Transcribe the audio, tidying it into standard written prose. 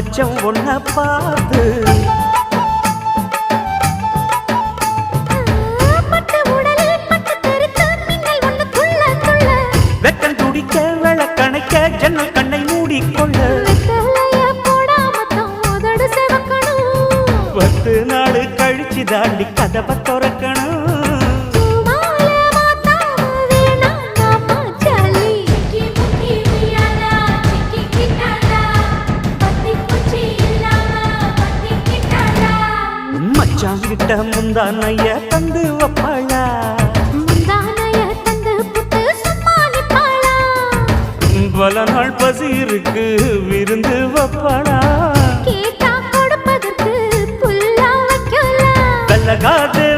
மச்சம் ஒன்ன பார்த்து வெக்கம் துடிக்க விளக்கணைக்க ஜன்னல் கண்ணை மூடிக்கொள்ள 10 நாள் கழிச்சு தாண்டி கதவை திறக்கணும் மச்சாங்கிட்ட முந்தானைய தந்து வப்பாளா பல நாள் பசி இருக்கு விருந்து வப்பாளா கல்லகாது